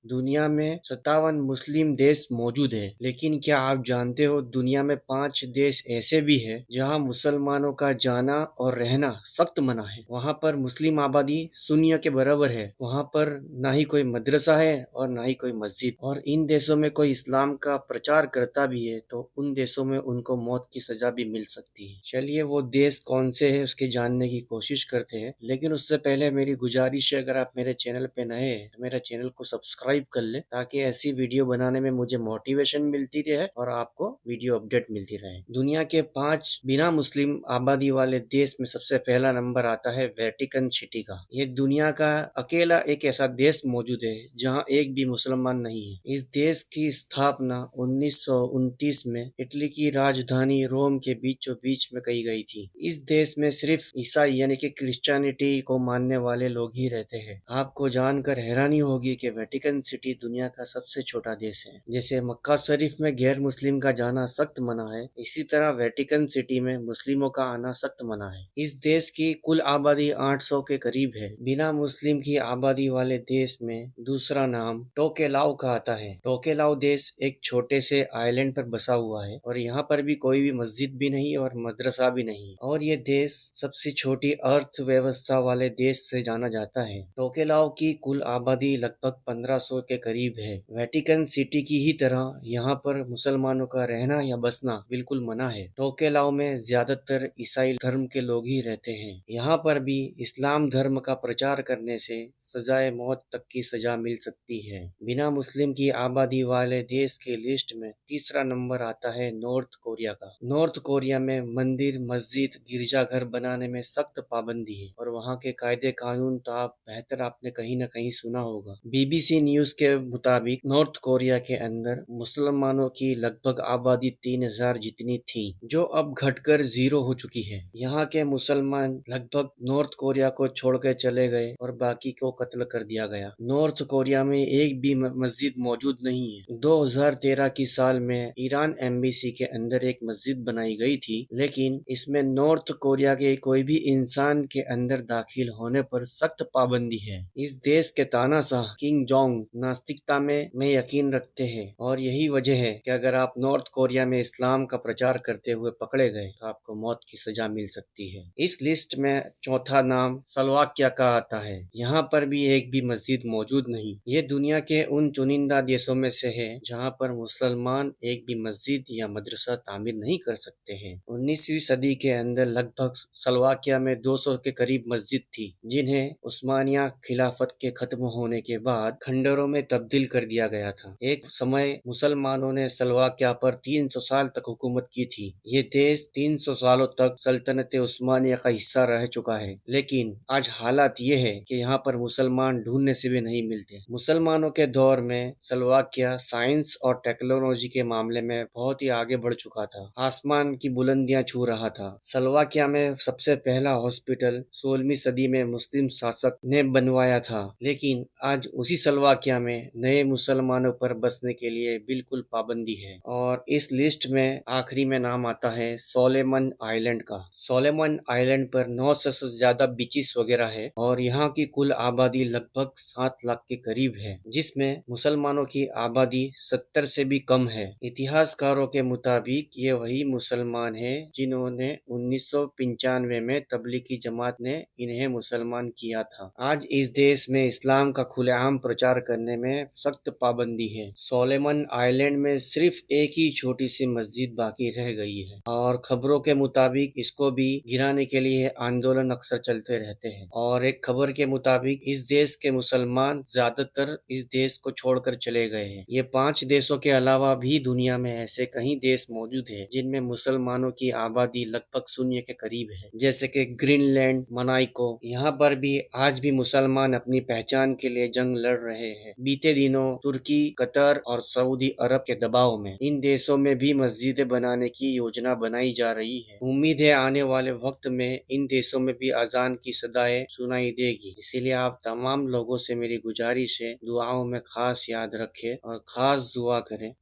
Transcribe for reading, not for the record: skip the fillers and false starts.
दुनिया में 57 मुस्लिम देश मौजूद है, लेकिन क्या आप जानते हो दुनिया में 5 देश ऐसे भी हैं जहां मुसलमानों का जाना और रहना सख्त मना है। वहां पर मुस्लिम आबादी शून्य के बराबर है। वहां पर ना ही कोई मदरसा है और ना ही कोई मस्जिद। और इन देशों में कोई इस्लाम का प्रचार करता भी है तो उन देशों में उनको मौत की सजा भी मिल सकती है। चलिए वो देश कौन से है उसके जानने की कोशिश करते हैं, लेकिन उससे पहले मेरी गुजारिश है, अगर आप मेरे चैनल पे नए हैं तो मेरे चैनल को सब्सक्राइब कर ले, ताकि ऐसी वीडियो बनाने में मुझे मोटिवेशन मिलती रहे और आपको वीडियो अपडेट मिलती रहे। दुनिया के 5 बिना मुस्लिम आबादी वाले देश में सबसे पहला नंबर आता है वेटिकन सिटी का। ये दुनिया का अकेला एक ऐसा देश मौजूद है जहाँ एक भी मुसलमान नहीं है। इस देश की स्थापना 1929 में इटली की राजधानी रोम के बीचों बीच में की गई थी। इस देश में सिर्फ ईसाई यानी कि क्रिश्चियनिटी को मानने वाले लोग ही रहते हैं। आपको जानकर हैरानी होगी कि वेटिकन सिटी दुनिया का सबसे छोटा देश है। जैसे मक्का शरीफ में गैर मुस्लिम का जाना सख्त मना है, इसी तरह वेटिकन सिटी में मुस्लिमों का आना सख्त मना है। इस देश की कुल आबादी 800 के करीब है। बिना मुस्लिम की आबादी वाले देश में दूसरा नाम टोकेलाउ का आता है। टोकेलाउ देश एक छोटे से आइलैंड पर बसा हुआ है और यहाँ पर भी कोई भी मस्जिद भी नहीं और मदरसा भी नहीं, और ये देश सबसे छोटी अर्थव्यवस्था वाले देश से जाना जाता है। टोकेलाउ की कुल आबादी लगभग 1500 के करीब है। वेटिकन सिटी की ही तरह यहाँ पर मुसलमानों का रहना या बसना बिल्कुल मना है। टोकेलाउ में ज्यादातर ईसाई धर्म के लोग ही रहते हैं। यहाँ पर भी इस्लाम धर्म का प्रचार करने से सजाए मौत तक की सजा मिल सकती है। बिना मुस्लिम की आबादी वाले देश के लिस्ट में तीसरा नंबर आता है नॉर्थ कोरिया का। नॉर्थ कोरिया में मंदिर, मस्जिद, गिरजाघर बनाने में सख्त पाबंदी है और वहाँ के कायदे कानून तो आप बेहतर आपने कहीं न कहीं सुना होगा। बीबीसी न्यूज के मुताबिक नॉर्थ कोरिया के अंदर मुसलमानों की लगभग आबादी 3000 जितनी थी, जो अब घटकर 0 हो चुकी है। यहाँ के मुसलमान लगभग नॉर्थ कोरिया को छोड़ के चले गए और बाकी को कत्ल कर दिया गया। नॉर्थ कोरिया में एक भी मस्जिद मौजूद नहीं है। 2013 की साल में ईरान एम्बेसी के अंदर एक मस्जिद बनाई गई थी, लेकिन इसमें नॉर्थ कोरिया के कोई भी इंसान के अंदर दाखिल होने पर सख्त पाबंदी है। इस देश के तानाशाह किंग जोंग नास्तिकता में यकीन रखते हैं और यही वजह है कि अगर आप नॉर्थ कोरिया में इस्लाम का प्रचार करते हुए पकड़े गए तो आपको मौत की सजा मिल सकती है। इस लिस्ट में चौथा नाम स्लोवाकिया का आता है। यहाँ पर भी एक भी मस्जिद मौजूद नहीं। ये दुनिया के उन चुनिंदा देशों में से है जहाँ पर मुसलमान एक भी मस्जिद या मदरसा तामीर नहीं कर सकते हैं। 19वीं सदी के अंदर लगभग स्लोवाकिया में 200 के करीब मस्जिद थी, जिन्हें उस्मानिया खिलाफत के खत्म होने के बाद खंडरों में तब्दील कर दिया गया था। एक समय मुसलमानों ने स्लोवाकिया पर 300 साल तक हुकूमत की थी। ये देश 300 सालों तक सल्तनत उस्मानिया का हिस्सा रह चुका है, लेकिन आज हालात ये है कि यहाँ पर मुसलमान ढूंढने से भी नहीं मिलते। मुसलमानों के दौर में स्लोवाकिया साइंस और टेक्नोलॉजी के मामले में बहुत ही आगे बढ़ चुका था। आसमान की बुलंदियां छू रहा था। स्लोवाकिया में सबसे पहला हॉस्पिटल 16वीं सदी में मुस्लिम शासक ने बनवाया था, लेकिन आज उसी स्लोवाकिया में नए मुसलमानों पर बसने के लिए बिल्कुल पाबंदी है। और इस लिस्ट में आखिरी में नाम आता है सोलेमन आइलैंड का। सोलेमन आइलैंड पर 900 से ज्यादा बीचेस वगैरह है और यहाँ की कुल आबादी लगभग 7 लाख के करीब है, जिसमें मुसलमानों की आबादी 70 से भी कम है। इतिहासकारों के मुताबिक ये वही मुसलमान है जिन्होंने 1995 में तबलीगी जमात ने इन्हें मुसलमान किया था। आज इस देश में इस्लाम का खुलेआम प्रचार करने में सख्त पाबंदी है। सोलेमन आइलैंड में सिर्फ एक ही छोटी सी मस्जिद बाकी रह गई है और खबरों के मुताबिक इसको भी गिराने के लिए आंदोलन अक्सर चलते रहते हैं। और एक खबर के मुताबिक इस देश के मुसलमान ज्यादातर इस देश को छोड़कर चले गए हैं। ये 5 देशों के अलावा भी दुनिया में ऐसे कई देश मौजूद हैं जिनमें मुसलमानों की आबादी लगभग शून्य के करीब है, जैसे कि ग्रीनलैंड, मनाइको। यहाँ पर भी आज भी मुसलमान अपनी पहचान के लिए जंग लड़ रहे हैं। बीते दिनों तुर्की, कतर और सऊदी अरब के दबाव में इन देशों में भी मस्जिदें बनाने की योजना बनाई जा रही है। उम्मीद है आने वाले वक्त में इन देशों में भी अजान की सदाएं सुनाई देगी। इसीलिए आप तमाम लोगों से मेरी गुजारिश है, दुआओं में खास याद रखें और खास दुआ करें।